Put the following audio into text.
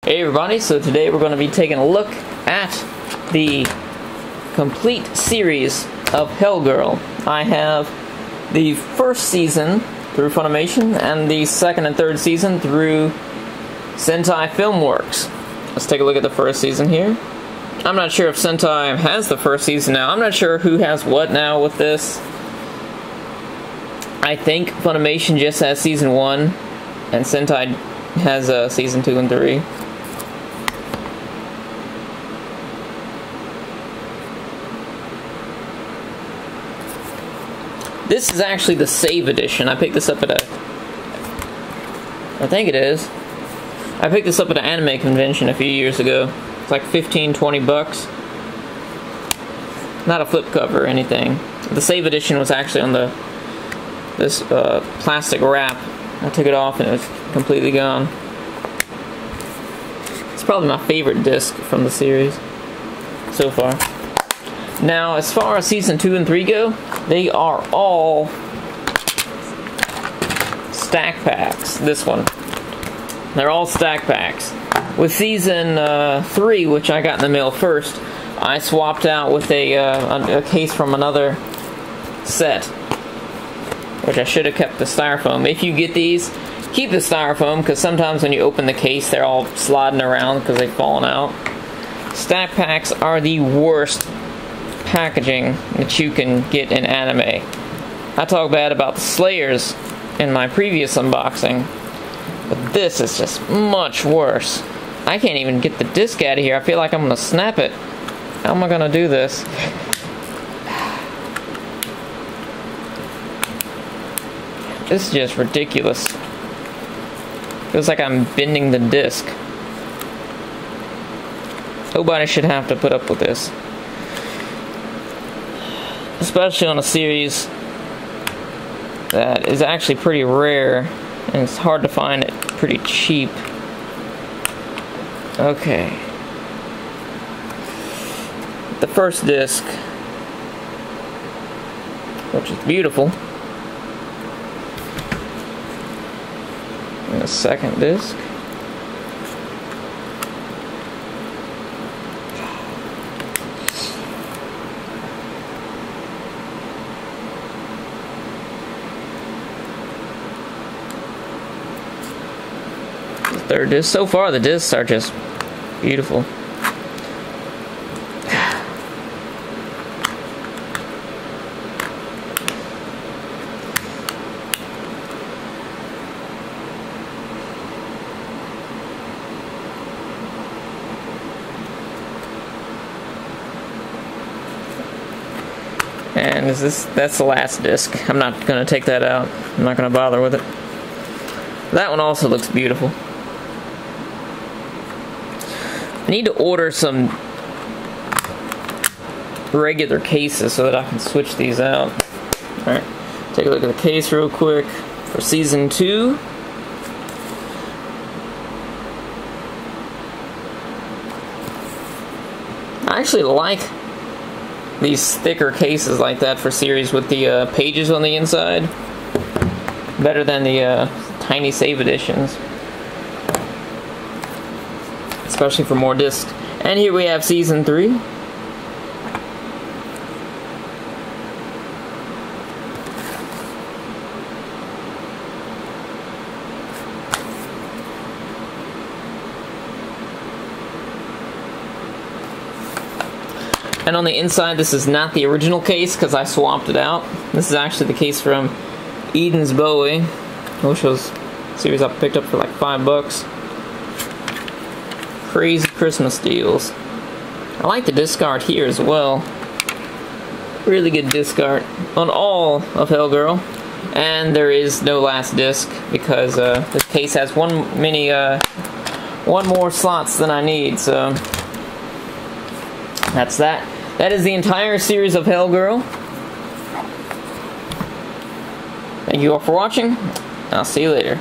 Hey everybody, so today we're going to be taking a look at the complete series of Hellgirl. I have the first season through Funimation and the second and third season through Sentai Filmworks. Let's take a look at the first season here. I'm not sure if Sentai has the first season now. I'm not sure who has what now with this. I think Funimation just has season 1 and Sentai has season 2 and 3. This is actually the Save Edition. I picked this up at I think it is. I picked this up at an anime convention a few years ago. It's like 15-20 bucks. Not a flip cover or anything. The Save Edition was actually on this plastic wrap. I took it off and it was completely gone. It's probably my favorite disc from the series so far. Now, as far as season 2 and 3 go, they are all stack packs. This one. They're all stack packs. With season 3, which I got in the mail first, I swapped out with a case from another set, which I should have kept the styrofoam. If you get these, keep the styrofoam, because sometimes when you open the case, they're all sliding around because they've fallen out. Stack packs are the worst packaging that you can get in anime. I talk bad about the Slayers in my previous unboxing, but this is just much worse. I can't even get the disc out of here. I feel like I'm gonna snap it. How am I gonna do this? This is just ridiculous. Feels like I'm bending the disc. Nobody should have to put up with this. Especially on a series that is actually pretty rare, and it's hard to find it pretty cheap. Okay. The first disc, which is beautiful. And the second disc. Third disc. So far the discs are just beautiful. And that's the last disc. I'm not gonna take that out. I'm not gonna bother with it. That one also looks beautiful. I need to order some regular cases so that I can switch these out. Alright, take a look at the case real quick for season 2. I actually like these thicker cases like that for series with the pages on the inside. Better than the tiny Save Editions. Especially for more discs. And here we have season 3. And on the inside, this is not the original case because I swapped it out. This is actually the case from Eden's Bowie, which was a series I picked up for like $5. Crazy Christmas deals. I like the disc art here as well. Really good disc art on all of Hellgirl. And there is no last disc because this case has one more slots than I need, so that's that. That is the entire series of Hellgirl. Thank you all for watching. I'll see you later.